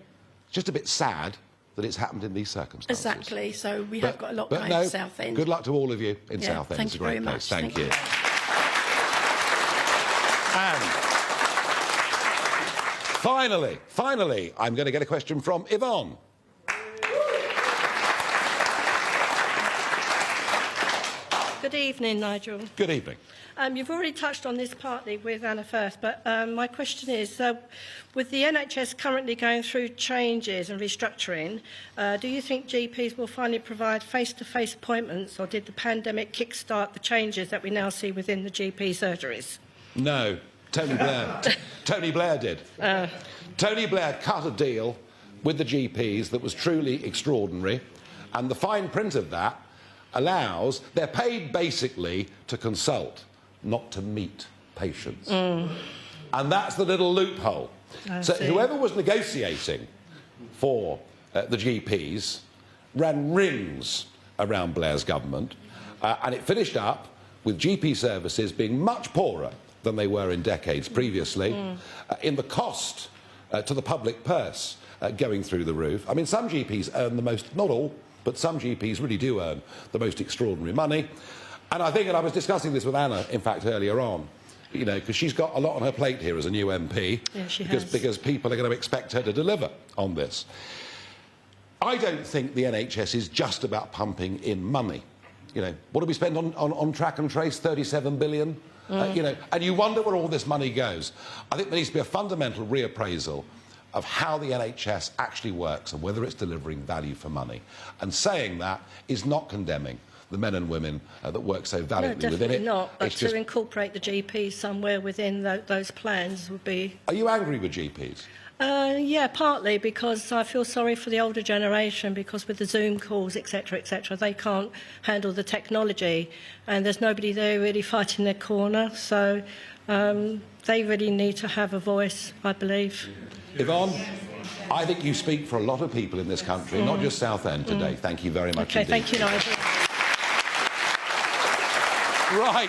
R: just a bit sad that it's happened in these circumstances.
N: Exactly, so we have got a lot going
R: no,
N: for Southend.
R: Good luck to all of you in Southend.
N: Thank
R: It's a
N: you
R: great
N: very
R: place.
N: much.
R: Thank you. And finally, I'm going to get a question from Yvonne.
M: Good evening, Nigel.
R: Good evening.
M: You've already touched on this partly with Anna Firth, but my question is, with the NHS currently going through changes and restructuring, do you think GPs will finally provide face-to-face appointments, or did the pandemic kickstart the changes that we now see within the GP surgeries?
R: No, Tony Blair. Tony Blair did. Tony Blair cut a deal with the GPs that was truly extraordinary, and the fine print of that allows, they're paid basically to consult, not to meet patients. And that's the little loophole. So whoever was negotiating for the GPs ran rings around Blair's government, and it finished up with GP services being much poorer than they were in decades previously, in the cost to the public purse going through the roof. I mean, some GPs earn the most, not all, but some GPs really do earn the most extraordinary money. And I think, and I was discussing this with Anna, in fact, earlier on, you know, because she's got a lot on her plate here as a new MP, because people are going to expect her to deliver on this. I don't think the NHS is just about pumping in money. You know, what do we spend on track and trace? 37 billion? You know, and you wonder where all this money goes. I think there needs to be a fundamental reappraisal of how the NHS actually works and whether it's delivering value for money. And saying that is not condemning the men and women that work so valiantly within it.
M: No, definitely not. But to incorporate the GPs somewhere within those plans would be...
R: Are you angry with GPs?
M: Yeah, partly because I feel sorry for the older generation, because with the Zoom calls, etc., they can't handle the technology, and there's nobody there really fighting their corner. So they really need to have a voice, I believe.
R: Yvonne, I think you speak for a lot of people in this country, not just Southend today. Thank you very much indeed.
M: Thank you, Nigel.
R: Right,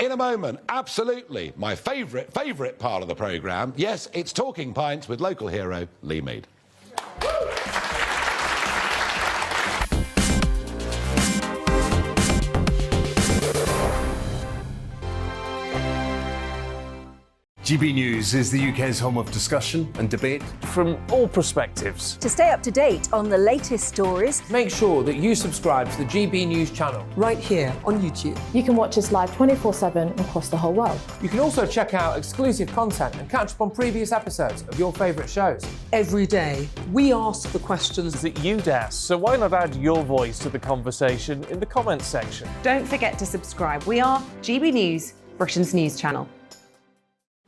R: in a moment, absolutely, my favourite part of the programme. Yes, it's Talking Pints with local hero Lee Mead.
B: GB News is the UK's home of discussion and debate from all perspectives.
D: To stay up to date on the latest stories,
C: make sure that you subscribe to the GB News channel
U: right here on YouTube.
F: You can watch us live 24/7 across the whole world.
C: You can also check out exclusive content and catch up on previous episodes of your favourite shows.
U: Every day, we ask the questions
I: that you'd ask, so why not add your voice to the conversation in the comments section?
A: Don't forget to subscribe. We are GB News, Britain's news channel.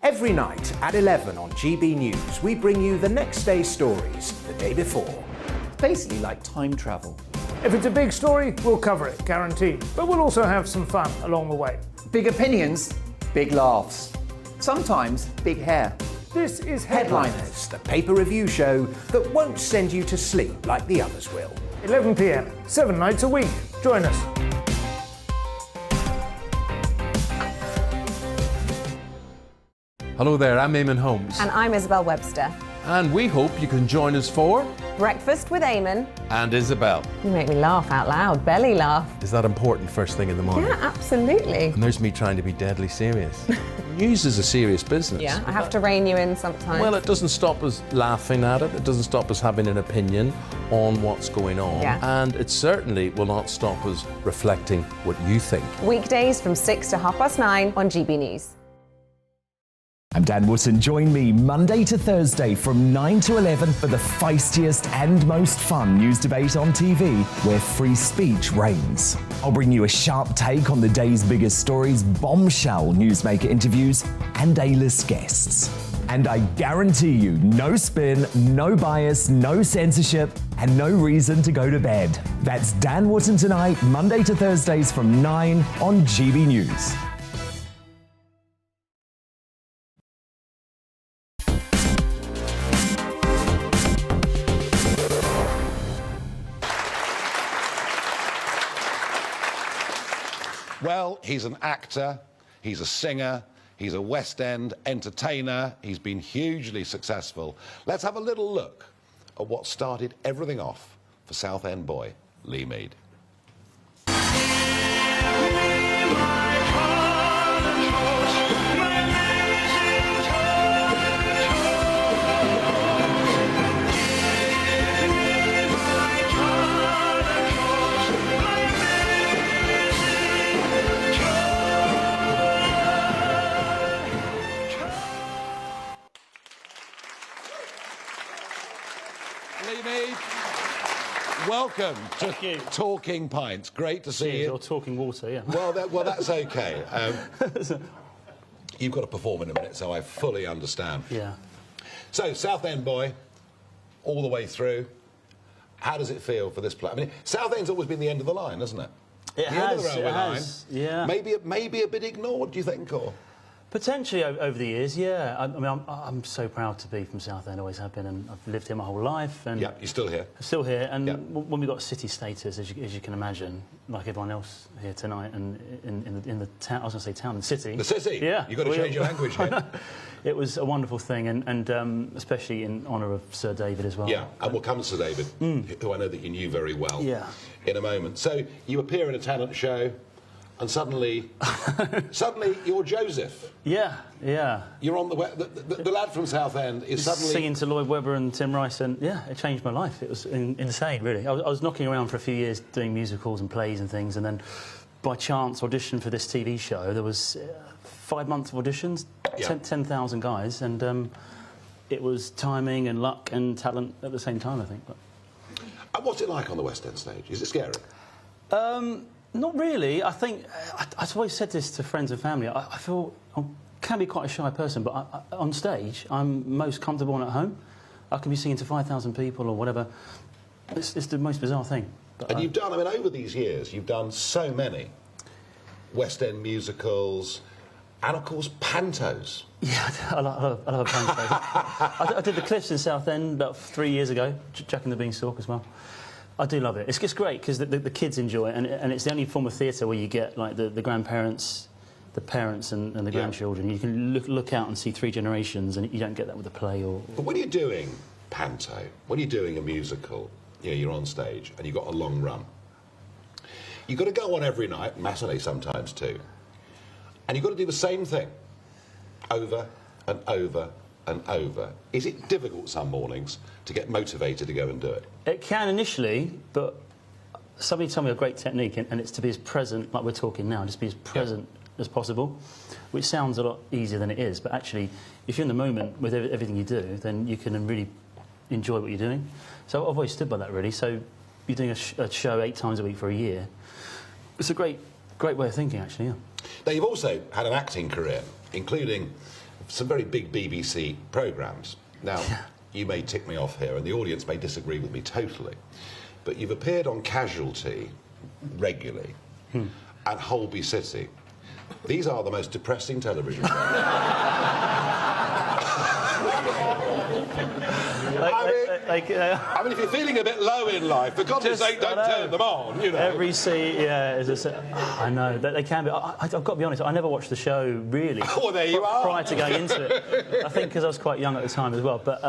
H: Every night at 11 on GB News, we bring you the next day's stories the day before. It's basically like time travel.
I: If it's a big story, we'll cover it, guaranteed. But we'll also have some fun along the way.
J: Big opinions, big laughs. Sometimes big hair.
H: This is Headliners, the paper review show that won't send you to sleep like the others will.
I: 11 p.m, 7 nights a week. Join us.
P: Hello there, I'm Eamon Holmes.
A: And I'm Isabel Webster.
P: And we hope you can join us for
A: Breakfast with Eamon
P: and Isabel.
A: You make me laugh out loud, belly laugh.
P: Is that important first thing in the morning?
A: Yeah, absolutely.
P: And there's me trying to be deadly serious. News is a serious business.
A: Yeah, I have to rein you in sometimes.
P: Well, it doesn't stop us laughing at it. It doesn't stop us having an opinion on what's going on.
A: Yeah.
P: And it certainly will not stop us reflecting what you think.
A: Weekdays from 6 to 9:30 on GB News.
K: I'm Dan Wootton. Join me Monday to Thursday from 9 to 11 for the feistiest and most fun news debate on TV, where free speech reigns. I'll bring you a sharp take on the day's biggest stories, bombshell newsmaker interviews, and A-list guests. And I guarantee you, no spin, no bias, no censorship, and no reason to go to bed. That's Dan Wootton Tonight, Monday to Thursdays from 9 on GB News.
R: Well, he's an actor, he's a singer, he's a West End entertainer, he's been hugely successful. Let's have a little look at what started everything off for Southend boy, Lee Mead. Lee Mead, welcome to Talking Pints. Great to see you.
Q: Or talking water, yeah.
R: Well, that's okay. You've got to perform in a minute, so I fully understand.
Q: Yeah.
R: So, Southend boy, all the way through. How does it feel for this play? I mean, Southend's always been the end of the line, hasn't it?
Q: It
R: the end of the
Q: has,
R: railway line.
Q: yeah.
R: Maybe a bit ignored, do you think, or...?
Q: Potentially over the years, yeah. I mean, I'm so proud to be from Southend, always have been, and I've lived here my whole life. And
R: yeah, you're still here.
Q: Still here, and when we got city status, as you can imagine, like everyone else here tonight, and in the town, I was going to say town and city.
R: The city?
Q: Yeah.
R: You've got to change your language here.
Q: It was a wonderful thing, and especially in honour of Sir David as well.
R: Yeah, and we'll come to Sir David, who I know that you knew very well, in a moment. So, you appear in a talent show, and suddenly you're Joseph.
Q: Yeah, yeah.
R: You're on the lad from Southend is suddenly
Q: singing to Lloyd Webber and Tim Rice, and yeah, it changed my life. It was insane, really. I was knocking around for a few years doing musicals and plays and things, and then by chance auditioned for this TV show. There was 5 months of auditions, 10,000 guys, and it was timing and luck and talent at the same time, I think. But.
R: And what's it like on the West End stage? Is it scary?
Q: Not really. I think I've always said this to friends and family. I feel I can be quite a shy person, but on stage I'm most comfortable and at home. I can be singing to 5,000 people or whatever. It's the most bizarre thing. But
R: and you've done. I mean, over these years, you've done so many West End musicals, and of course pantos.
Q: Yeah, I love a panto. I did the Cliffs in Southend about 3 years ago. Jack and the Beanstalk as well. I do love it. It's great because the kids enjoy it, and it's the only form of theatre where you get like the grandparents, the parents, and the grandchildren. You can look out and see 3 generations, and you don't get that with a play or.
R: But when you're doing panto, when you're doing a musical, you're on stage and you've got a long run. You've got to go on every night, matinee sometimes too, and you've got to do the same thing over and over and over. Is it difficult some mornings to get motivated to go and do it?
Q: It can initially, but somebody told me a great technique, and it's to be as present, like we're talking now, just be as present as possible, which sounds a lot easier than it is, but actually, if you're in the moment with everything you do, then you can really enjoy what you're doing. So I've always stood by that, really. So you're doing a show 8 times a week for a year. It's a great way of thinking, actually, yeah.
R: Now, you've also had an acting career, including some very big BBC programmes. Now, you may tick me off here, and the audience may disagree with me totally, but you've appeared on Casualty regularly and Holby City. These are the most depressing television shows. I mean, if you're feeling a bit low in life, for God's sake, don't turn them on, you know.
Q: Every scene, I know, they can be. I've got to be honest, I never watched the show, really.
R: Oh, there you are.
Q: Prior to going into it. I think because I was quite young at the time as well. But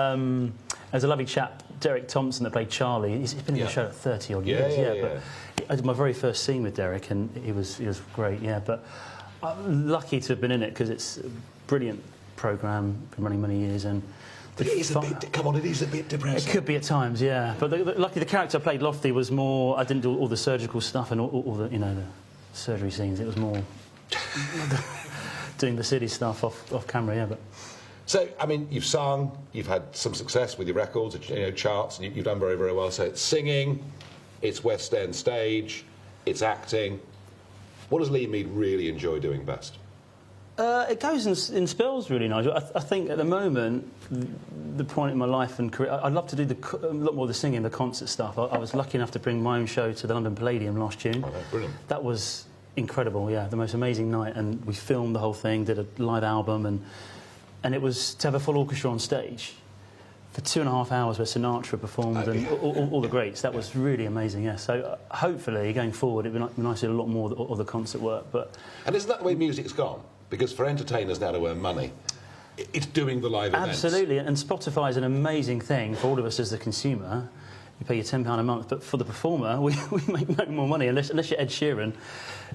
Q: there's a lovely chap, Derek Thompson, that played Charlie. He's been in the show for 30-odd years, But I did my very first scene with Derek, and he was great, But I'm lucky to have been in it, because it's a brilliant programme, been running many years, and...
R: But it is it is a bit depressing.
Q: It could be at times, yeah. But luckily the character I played, Lofty, was more... I didn't do all the surgical stuff and all the, the surgery scenes. It was more doing the city stuff off camera, but...
R: So, I mean, you've sung, you've had some success with your records, charts, and you've done very, very well. So it's singing, it's West End stage, it's acting. What does Lee Mead really enjoy doing best?
Q: It goes in spells, really, Nigel. I think at the moment, the point in my life and career, I'd love to do a lot more of the singing, the concert stuff. I was lucky enough to bring my own show to the London Palladium last June.
R: Oh, brilliant.
Q: That was incredible, yeah, the most amazing night. And we filmed the whole thing, did a live album, and it was to have a full orchestra on stage for 2.5 hours where Sinatra performed and all the greats. That was really amazing, yeah. So hopefully, going forward, it'd be nice to do a lot more of the concert work.
R: And isn't that the way music's gone? Because for entertainers now to earn money, it's doing the live events.
Q: Absolutely, and Spotify is an amazing thing for all of us as the consumer. You pay your £10 a month, but for the performer, we make no more money unless you're Ed Sheeran.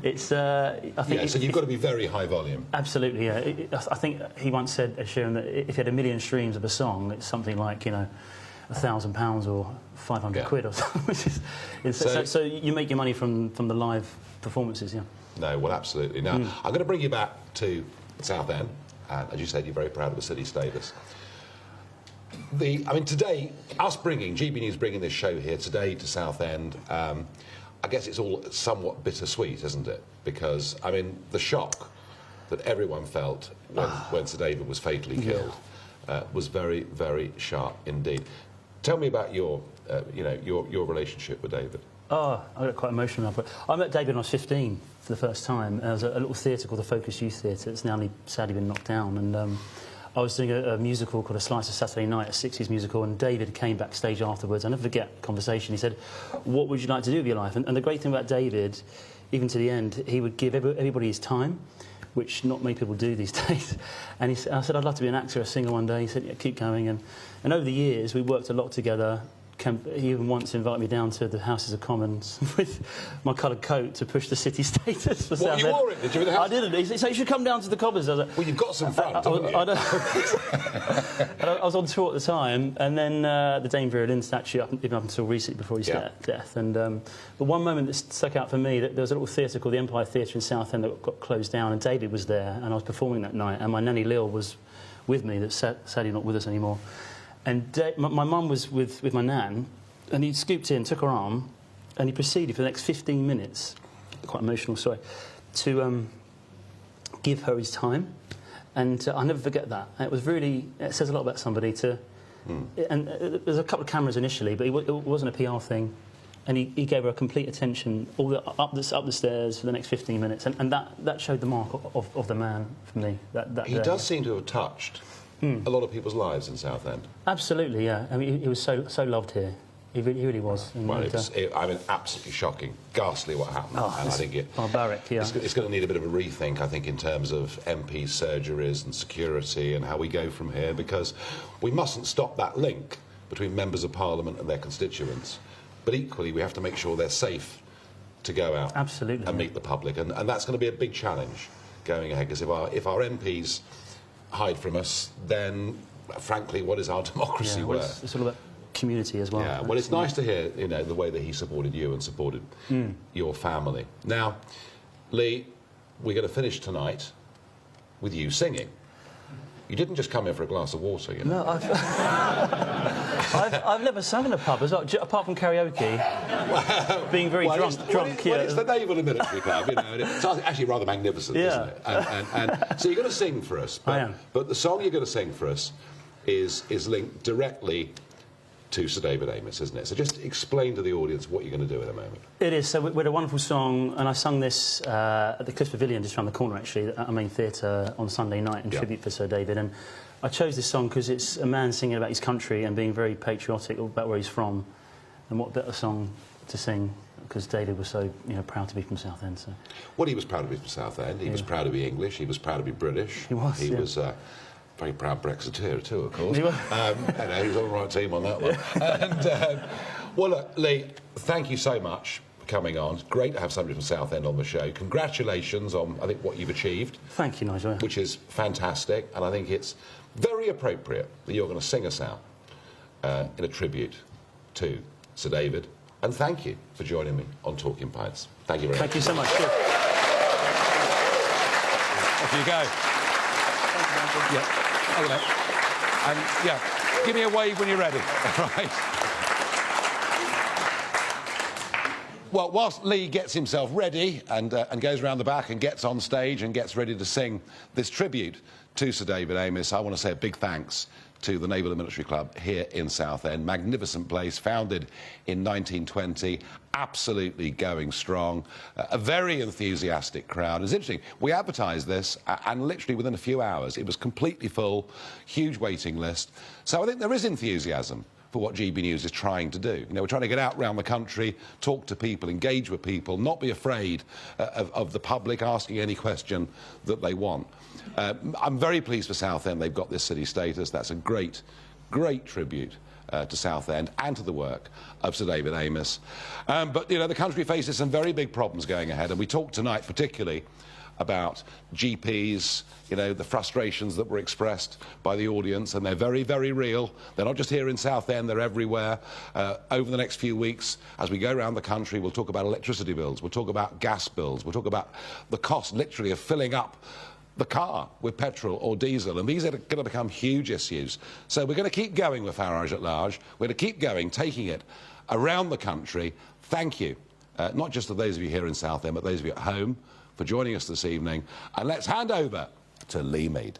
Q: It's I think.
R: Yeah, so you've got to be very high volume.
Q: Absolutely, yeah. I think he once said, Ed Sheeran, that if he had 1 million streams of a song, it's something like £1,000 or 500 quid or something. So you make your money from the live performances, yeah.
R: No, well, absolutely. Now, I'm going to bring you back to Southend, and as you said, you're very proud of the city status. I mean, today, GB News bringing this show here today to Southend, I guess it's all somewhat bittersweet, isn't it? Because, I mean, the shock that everyone felt when Sir David was fatally killed was very, very sharp indeed. Tell me about your relationship with David.
Q: Oh, I got quite emotional now. I met David when I was 15 for the first time. There was a little theatre called the Focus Youth Theatre. It's now sadly been knocked down. And I was doing a musical called A Slice of Saturday Night, a 60s musical, and David came backstage afterwards. I'll never forget the conversation. He said, what would you like to do with your life? And the great thing about David, even to the end, he would give everybody his time, which not many people do these days. And I said, I'd love to be an actor, a singer one day. He said, yeah, keep going. And over the years, we worked a lot together. He even once invited me down to the Houses of Commons with my coloured coat to push the city status for Southend.
R: You wore it, did you?
Q: I didn't. He said, you should come down to the Commons. I was like,
R: well, you've got some fun, haven't you?
Q: I was on tour at the time, and then the Dame Vera Lynn statue, even up until recently, before his death. And but one moment that stuck out for me, that there was a little theatre called the Empire Theatre in Southend that got closed down, and David was there, and I was performing that night, and my nanny Lil was with me, that's sadly not with us anymore. And my mum was with my nan, and he scooped in, took her arm, and he proceeded for the next 15 minutes, quite emotional, sorry, to give her his time. And I'll never forget that. It was really, it says a lot about somebody to... And there's a couple of cameras initially, but it wasn't a PR thing. And he gave her complete attention, up the stairs for the next 15 minutes. And that showed the mark of the man for me.
R: He does seem to have touched a lot of people's lives in Southend.
Q: Absolutely, yeah. I mean, he was so loved here. He really was. And
R: well, I mean, absolutely shocking, ghastly what happened.
Q: Oh,
R: and I think
Q: barbaric, yeah.
R: It's going to need a bit of a rethink, I think, in terms of MP surgeries and security and how we go from here, because we mustn't stop that link between members of Parliament and their constituents. But equally, we have to make sure they're safe to go out and meet the public. And that's going to be a big challenge going ahead, because if our MPs hide from us, then, frankly, what is our democracy worth?
Q: It's all about community as well.
R: Yeah, well, it's nice to hear, the way that he supported you and supported your family. Now, Lee, we're going to finish tonight with you singing. You didn't just come here for a glass of water, you know.
Q: No, I've never sung in a pub, apart from karaoke. Being very drunk here.
R: Well, it's the Naval and Military Club, and it's actually rather magnificent, isn't it? And so you're going to sing for us. But,
Q: I am.
R: But the song you're going to sing for us is linked directly to Sir David Amos, isn't it? So just explain to the audience what you're going to do in a moment.
Q: It is. So we had a wonderful song, and I sung this at the Cliffs Pavilion, just around the corner, actually, at our main theatre on Sunday night in tribute for Sir David. And I chose this song because it's a man singing about his country and being very patriotic about where he's from. And what better song to sing, because David was so proud to be from Southend. So.
R: Well, he was proud to be from Southend. He was proud to be English. He was proud to be British.
Q: He was.
R: He was. Very proud Brexiteer too, of course. He was on the right team on that one. And, well, look, Lee, thank you so much for coming on. It's great to have somebody from Southend on the show. Congratulations on, I think, what you've achieved.
Q: Thank you, Nigel.
R: Which is fantastic, and I think it's very appropriate that you're going to sing us out in a tribute to Sir David. And thank you for joining me on Talking Pints. Thank you very much.
Q: Thank you so much. Good.
R: Off you go.
Q: Thank you, Nigel.
R: Yeah. Hang on. And yeah, give me a wave when you're ready. Right. Well, whilst Lee gets himself ready and goes around the back and gets on stage and gets ready to sing this tribute to Sir David Amess, I want to say a big thanks to the Naval and Military Club here in Southend. Magnificent place, founded in 1920, absolutely going strong. A very enthusiastic crowd. It's interesting, we advertised this and literally within a few hours it was completely full, huge waiting list. So I think there is enthusiasm for what GB News is trying to do. You know, we're trying to get out around the country, talk to people, engage with people, not be afraid of the public asking any question that they want. I'm very pleased for Southend they've got this city status. That's a great, great tribute to Southend and to the work of Sir David Amess. But, you know, the country faces some very big problems going ahead, and we talked tonight particularly about GPs, you know, the frustrations that were expressed by the audience, and they're very, very real. They're not just here in Southend, they're everywhere. Over the next few weeks, as we go around the country, we'll talk about electricity bills, we'll talk about gas bills, we'll talk about the cost, literally, of filling up the car with petrol or diesel, and these are going to become huge issues. So we're going to keep going with Farage at Large. We're going to keep going, taking it around the country. Thank you, not just to those of you here in Southend, but those of you at home, for joining us this evening. And let's hand over to Lee Mead.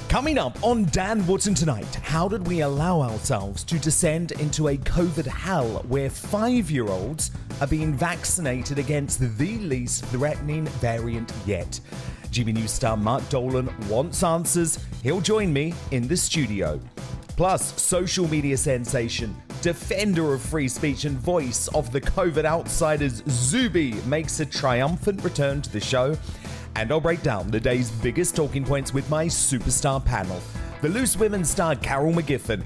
K: Coming up on Dan Wootton tonight, how did we allow ourselves to descend into a COVID hell where 5-year-olds are being vaccinated against the least threatening variant yet? GB News star Mark Dolan wants answers. He'll join me in the studio. Plus, social media sensation, defender of free speech and voice of the COVID outsiders, Zuby makes a triumphant return to the show. And I'll break down the day's biggest talking points with my superstar panel. The Loose Women star Carol McGiffin